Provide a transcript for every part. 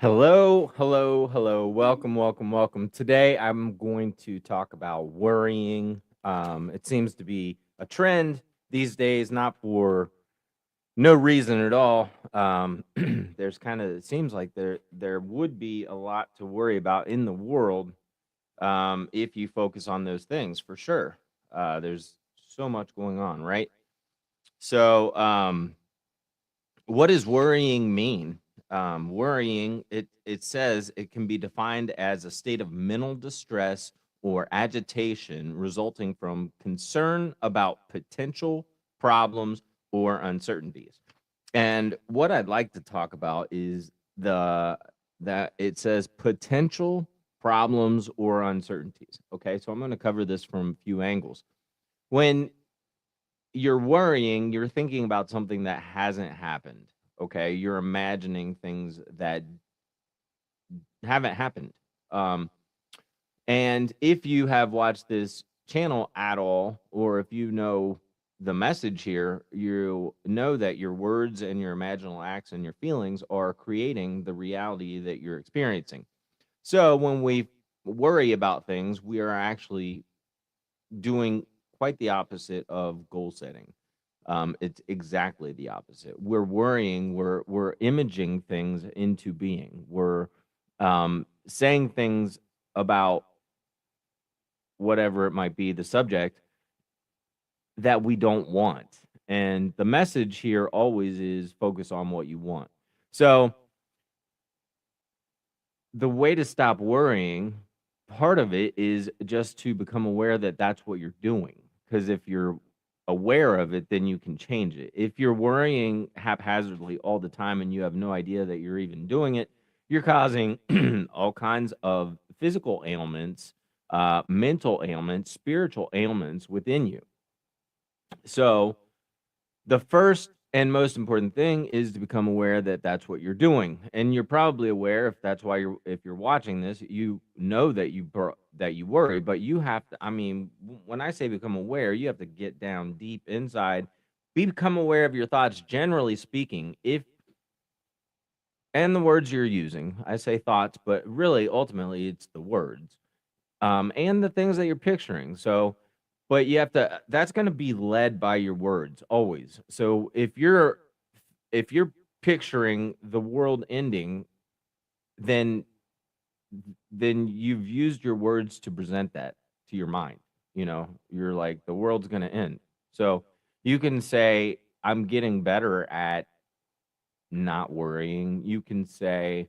Hello, hello, hello. Welcome, welcome, welcome. Today I'm going to talk about worrying. It seems to be a trend these days, not for no reason at all. There's kind of it seems like there would be a lot to worry about in the world if you focus on those things for sure. There's so much going on, right? So, what does worrying mean? Worrying, it says it can be defined as a state of mental distress or agitation resulting from concern about potential problems or uncertainties. And what I'd like to talk about is the that it says potential problems or uncertainties. Okay, so I'm going to cover this from a few angles. When you're worrying, you're thinking about something that hasn't happened. Okay, you're imagining things that haven't happened. Um, and if you have watched this channel at all, or if you know the message here, you know that your words and your imaginal acts and your feelings are creating the reality that you're experiencing. So when we worry about things, we are actually doing quite the opposite of goal setting. It's exactly the opposite. We're worrying, we're imaging things into being. We're saying things about whatever it might be, the subject that we don't want. And the message here always is focus on what you want. So the way to stop worrying, part of it is just to become aware that that's what you're doing. Because if you're aware of it, then you can change it. If you're worrying haphazardly all the time and you have no idea that you're even doing it, you're causing all kinds of physical ailments, mental ailments, spiritual ailments within you. So, the first and most important thing is to become aware that that's what you're doing, and you're probably aware if that's why if you're watching this, you know that that you worry, but you have to. I mean, when I say become aware, you have to get down deep inside, become aware of your thoughts. Generally speaking, if and the words you're using, I say thoughts, but really, ultimately, it's the words and the things that you're picturing. So, but you have to. That's going to be led by your words always. So if you're picturing the world ending, then you've used your words to present that to your mind. You're like the world's going to end. So you can say I'm getting better at not worrying. You can say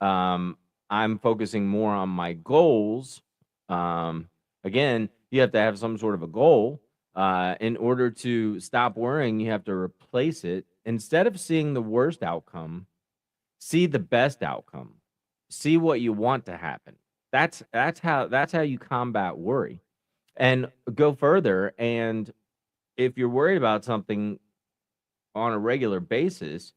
um I'm focusing more on my goals. um Again, you have to have some sort of a goal. In order to stop worrying, you have to replace it. Instead of seeing the worst outcome, see the best outcome. See what you want to happen. That's how you combat worry. And go further, and if you're worried about something on a regular basis,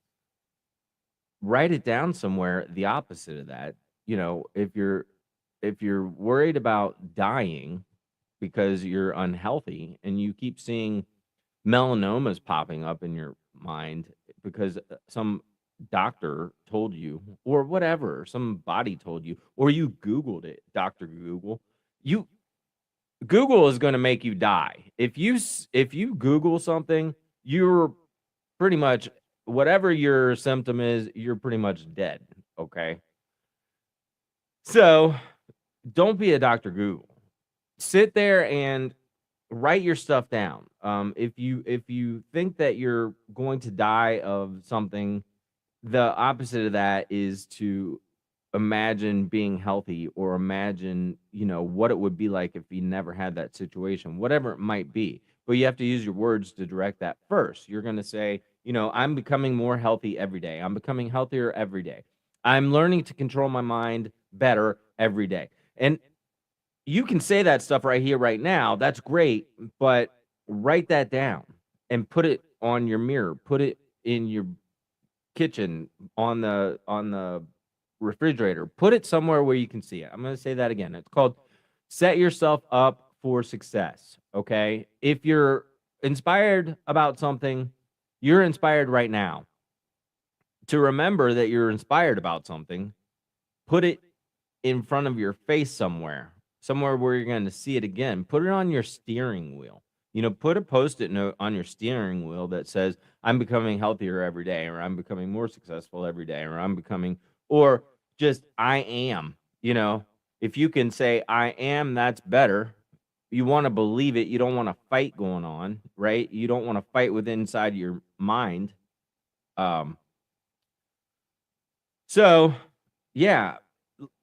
write it down somewhere the opposite of that. If you're worried about dying because you're unhealthy and you keep seeing melanomas popping up in your mind because some doctor told you or whatever, some body told you, or you googled it, Dr. Google. You Google is going to make you die. If you google something, you're pretty much, whatever your symptom is, you're pretty much dead, okay? So, don't be a Dr. Google. Sit there and write your stuff down. If you think that you're going to die of something, the opposite of that is to imagine being healthy, or imagine, what it would be like if you never had that situation, whatever it might be. But you have to use your words to direct that first. You're going to say, I'm becoming more healthy every day. I'm becoming healthier every day. I'm learning to control my mind better every day. And you can say that stuff right here, right now. That's great, but write that down and put it on your mirror. Put it in your kitchen, on the refrigerator. Put it somewhere where you can see it. I'm going to say that again. It's called set yourself up for success. Okay? If you're inspired about something, you're inspired right now. To remember that you're inspired about something, Put it in front of your face somewhere where you're going to see it again. Put it on your steering wheel. Put a post-it note on your steering wheel that says, I'm becoming healthier every day, or I'm becoming more successful every day, or just I am. If you can say I am, that's better. You want to believe it. You don't want a fight going on, right? You don't want to fight with inside your mind. Um, so yeah,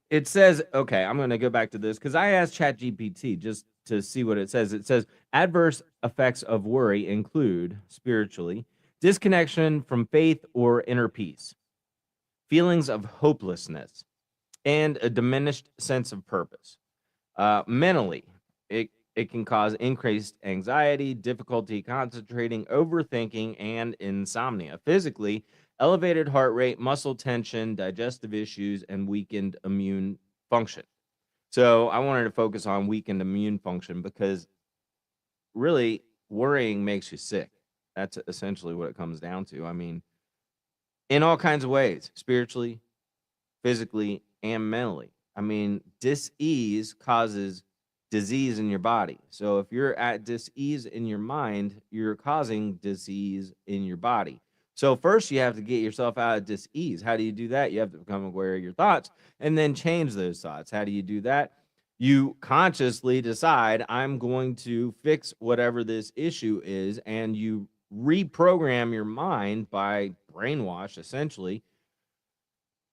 it says, okay, I'm going to go back to this because I asked ChatGPT just to see what it says. It says adverse effects of worry include spiritually disconnection from faith or inner peace, feelings of hopelessness, and a diminished sense of purpose. Mentally, it can cause increased anxiety, difficulty concentrating, overthinking, and insomnia. Physically, elevated heart rate, muscle tension, digestive issues, and weakened immune function. So I wanted to focus on weakened immune function because really worrying makes you sick. That's essentially what it comes down to. I mean, in all kinds of ways, spiritually, physically, and mentally. I mean, dis-ease causes disease in your body. So if you're at dis-ease in your mind, you're causing disease in your body. So first you have to get yourself out of dis-ease. How do you do that? You have to become aware of your thoughts and then change those thoughts. How do you do that? You consciously decide, I'm going to fix whatever this issue is, and you reprogram your mind by brainwash, essentially.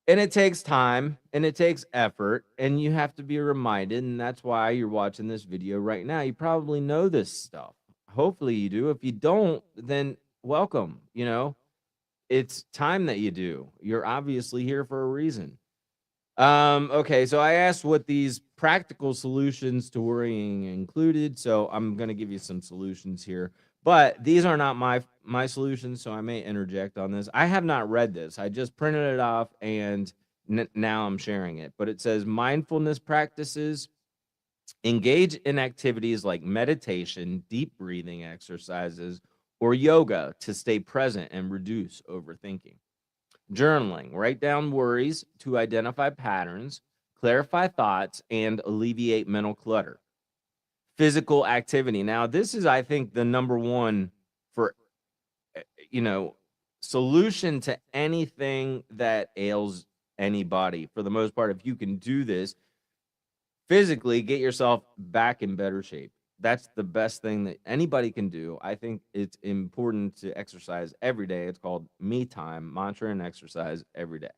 And it takes time and it takes effort, and you have to be reminded. And that's why you're watching this video right now. You probably know this stuff. Hopefully you do. If you don't, then welcome. It's time that you do. You're obviously here for a reason. Okay, so I asked what these practical solutions to worrying included. So I'm going to give you some solutions here, but these are not my solutions, so I may interject on this. I have not read this. I just printed it off and now I'm sharing it. But it says mindfulness practices, engage in activities like meditation, deep breathing exercises, or yoga to stay present and reduce overthinking. Journaling, write down worries to identify patterns, clarify thoughts, and alleviate mental clutter. Physical activity. Now, this is, I think, the number one for, you know, solution to anything that ails anybody. For the most part, if you can do this physically, get yourself back in better shape. That's the best thing that anybody can do. I think it's important to exercise every day. It's called me time, mantra and exercise every day.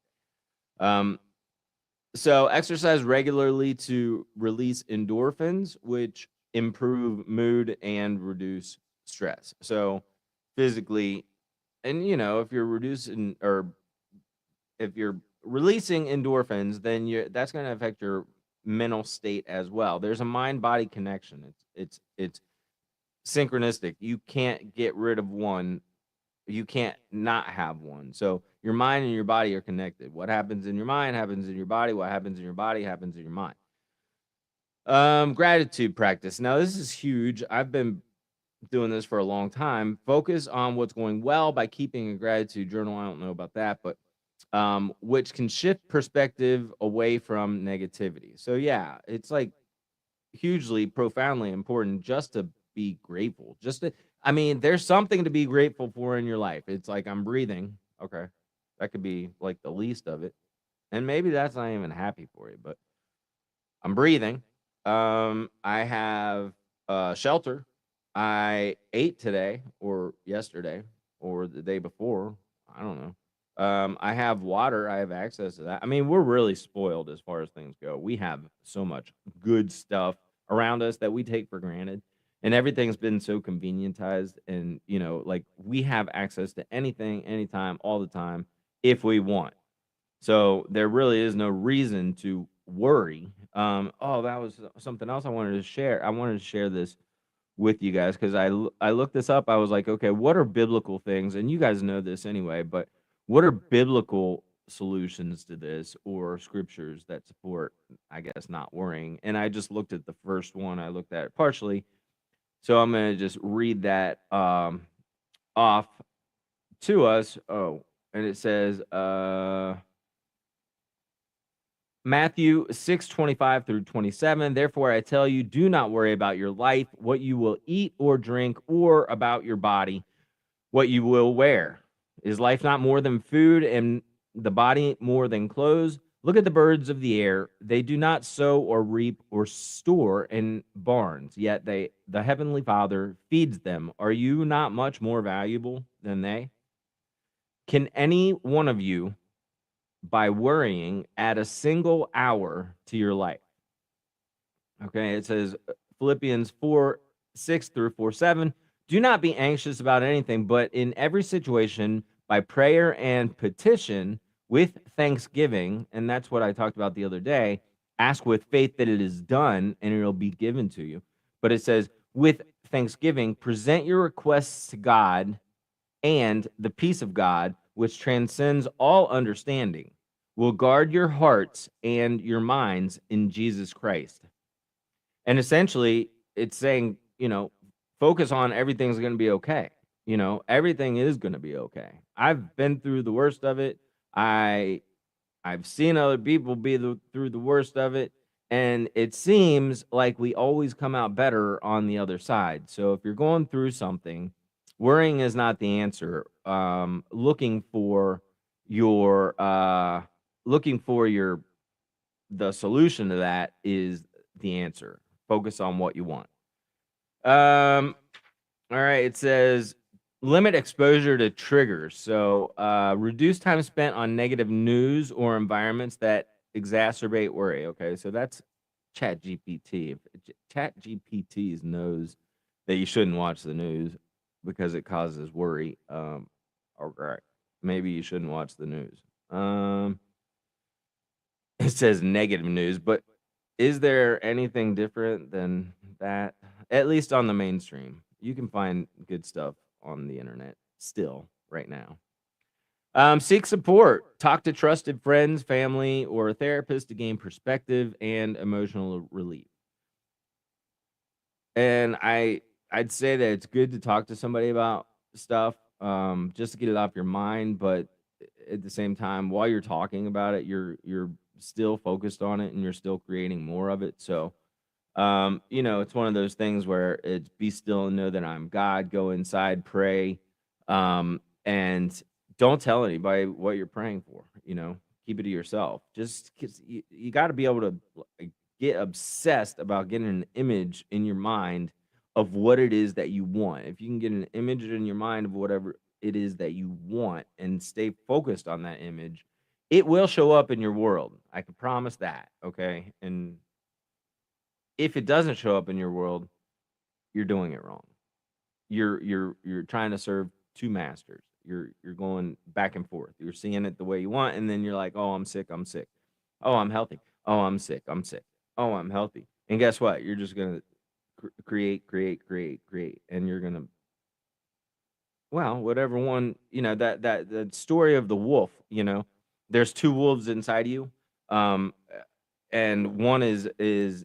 So exercise regularly to release endorphins, which improve mood and reduce stress. So physically, and if you're reducing or if you're releasing endorphins, then that's going to affect your mental state as well. There's a mind body connection. It's synchronistic. You can't get rid of one. You can't not have one. So your mind and your body are connected. What happens in your mind happens in your body. What happens in your body happens in your mind. Gratitude practice. Now this is huge. I've been doing this for a long time. Focus on what's going well by keeping a gratitude journal. I don't know about that, but which can shift perspective away from negativity. So yeah, it's like hugely, profoundly important just to be grateful. I mean, there's something to be grateful for in your life. It's like I'm breathing. Okay. That could be like the least of it. And maybe that's not even happy for you, but I'm breathing. I have shelter. I ate today or yesterday or the day before. I don't know. I have water. I have access to that. I mean, we're really spoiled as far as things go. We have so much good stuff around us that we take for granted. And everything's been so convenientized. And, like we have access to anything, anytime, all the time, if we want. So there really is no reason to worry. Oh, that was something else I wanted to share. I wanted to share this with you guys because I looked this up. I was like, okay, what are biblical things? And you guys know this anyway, but what are biblical solutions to this or scriptures that support, I guess, not worrying? And I just looked at the first one. I looked at it partially. So I'm going to just read that off to us. Oh, and it says, Matthew 6:25 through 27. Therefore, I tell you, do not worry about your life, what you will eat or drink, or about your body, what you will wear. Is life not more than food, and the body more than clothes? Look at the birds of the air. They do not sow or reap or store in barns, yet the heavenly Father feeds them. Are you not much more valuable than they? Can any one of you, by worrying, add a single hour to your life? Okay, it says Philippians 4:6 through 4:7. Do not be anxious about anything, but in every situation, by prayer and petition with thanksgiving, and that's what I talked about the other day, ask with faith that it is done and it'll be given to you. But it says, with thanksgiving, present your requests to God, and the peace of God, which transcends all understanding, will guard your hearts and your minds in Jesus Christ. And essentially, it's saying, focus on everything's going to be okay. Everything is going to be okay. I've been through the worst of it. I I've seen other people be through the worst of it, and it seems like we always come out better on the other side. So if you're going through something, worrying is not the answer. Your looking for your the solution to that is the answer. Focus on what you want. All right, it says limit exposure to triggers. So, reduce time spent on negative news or environments that exacerbate worry. Okay, so that's ChatGPT. If ChatGPT knows that you shouldn't watch the news because it causes worry, all right, maybe you shouldn't watch the news. It says negative news, but is there anything different than that? At least on the mainstream. You can find good stuff on the internet still right now. Seek support. Talk to trusted friends, family, or a therapist to gain perspective and emotional relief. And I'd say that it's good to talk to somebody about stuff, just to get it off your mind, but at the same time, while you're talking about it, you're still focused on it and you're still creating more of it. So, it's one of those things where it's be still and know that I'm God, go inside, pray, and don't tell anybody what you're praying for, keep it to yourself. Just 'cause you got to be able to like, get obsessed about getting an image in your mind of what it is that you want. If you can get an image in your mind of whatever it is that you want and stay focused on that image, it will show up in your world. I can promise that. Okay. And if it doesn't show up in your world, you're doing it wrong. You're trying to serve two masters. You're going back and forth. You're seeing it the way you want, and then you're like, "Oh, I'm sick. I'm sick. Oh, I'm healthy. Oh, I'm sick. I'm sick. Oh, I'm healthy." And guess what? You're just gonna create, create, create, create, and you're gonna whatever one that story of the wolf. There's two wolves inside you. Um, and one is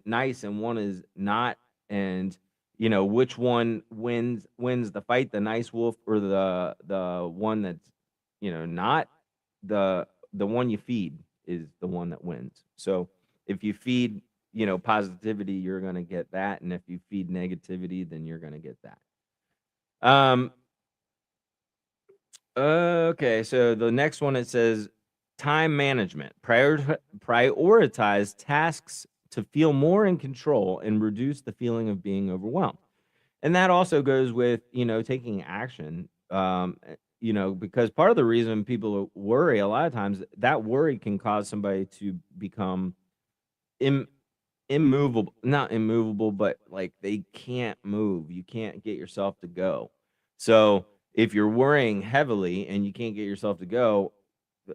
nice and one is not, and which one wins the fight, the nice wolf or the one that's not, the one you feed is the one that wins. So if you feed positivity, you're going to get that, and if you feed negativity, then you're going to get that. Okay, so the next one, it says time management. Prioritize tasks to feel more in control and reduce the feeling of being overwhelmed. And that also goes with, taking action. Because part of the reason people worry a lot of times, that worry can cause somebody to become Im- immovable, not immovable, but like they can't move. You can't get yourself to go. So if you're worrying heavily and you can't get yourself to go,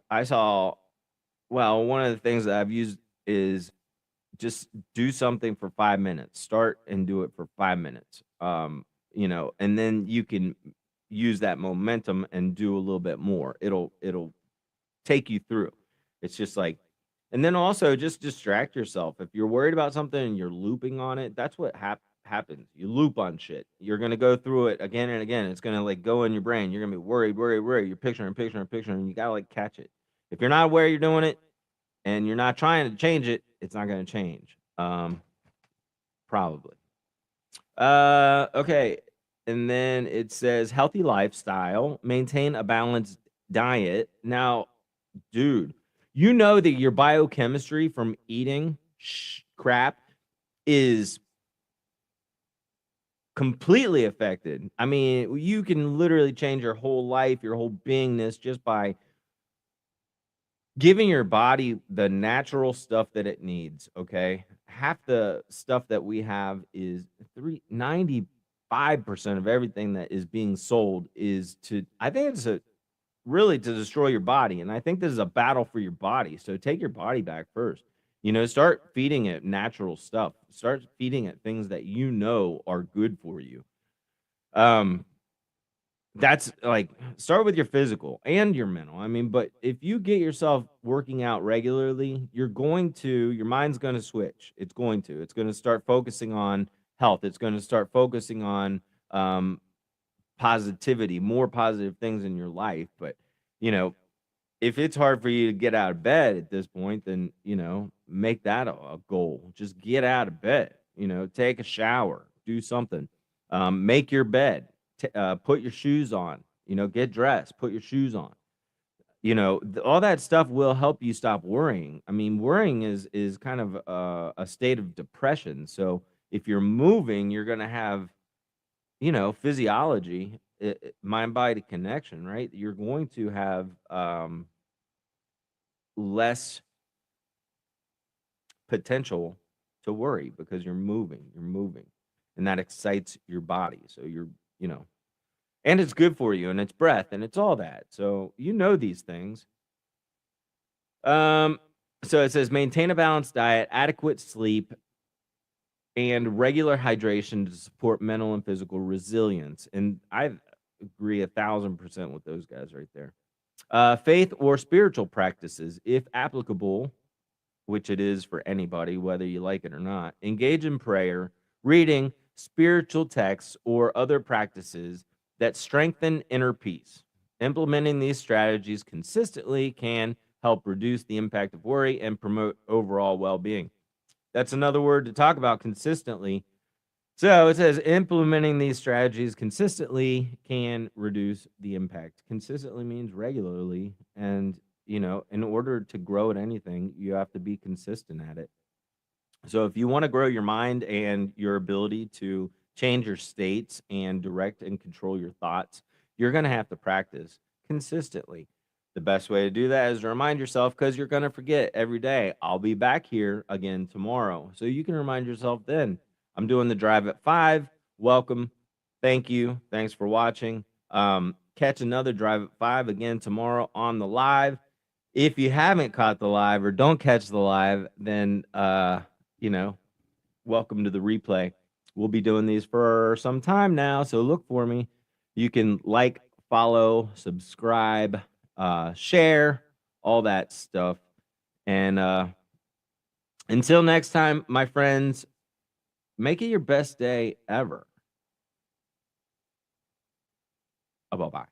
I saw, one of the things that I've used is just do something for 5 minutes. Start and do it for 5 minutes. And then you can use that momentum and do a little bit more. It'll take you through. It's just like, and then also just distract yourself. If you're worried about something and you're looping on it, that's what happens. You loop on shit. You're gonna go through it again and again. It's gonna like go in your brain. You're gonna be worried, worried, worried. You're picturing, picturing, picturing. And you gotta like catch it. If you're not aware you're doing it, and you're not trying to change it, it's not going to change. Probably. Okay. And then it says healthy lifestyle, maintain a balanced diet. Now, dude, you know that your biochemistry from eating crap is completely affected. I mean, you can literally change your whole life, your whole beingness just by giving your body the natural stuff that it needs, okay? Half the stuff that we have is 95% of everything that is being sold is to, I think it's really to destroy your body. And I think this is a battle for your body. So take your body back first. Start feeding it natural stuff. Start feeding it things that you know are good for you. Um, that's like start with your physical and your mental. I mean, but if you get yourself working out regularly, your mind's going to switch. It's going to start focusing on health. It's going to start focusing on um, positivity, more positive things in your life. But, you know, if it's hard for you to get out of bed at this point, then, make that a goal. Just get out of bed, take a shower, do something, make your bed, put your shoes on, get dressed, put your shoes on. All that stuff will help you stop worrying. I mean, worrying is kind of a state of depression. So if you're moving, you're going to have, physiology, mind body connection, right? You're going to have less potential to worry because you're moving, and that excites your body. So you know, and it's good for you, and it's breath, and it's all that. So these things. Um, so it says maintain a balanced diet, adequate sleep, and regular hydration to support mental and physical resilience. And I agree 1,000% with those guys right there. Faith or spiritual practices, if applicable, which it is for anybody, whether you like it or not, engage in prayer, reading, spiritual texts, or other practices that strengthen inner peace. Implementing these strategies consistently can help reduce the impact of worry and promote overall well being. That's another word to talk about, consistently. So it says implementing these strategies consistently can reduce the impact. Consistently means regularly. And, in order to grow at anything, you have to be consistent at it. So if you want to grow your mind and your ability to change your states and direct and control your thoughts, you're going to have to practice consistently. The best way to do that is to remind yourself, because you're going to forget every day. I'll be back here again tomorrow. So you can remind yourself then. I'm doing the drive at 5. Welcome. Thank you. Thanks for watching. Catch another drive at 5 again tomorrow on the live. If you haven't caught the live or don't catch the live, then welcome to the replay. We'll be doing these for some time now, so look for me. You can like, follow, subscribe, share, all that stuff. And until next time, my friends, make it your best day ever. Bye-bye.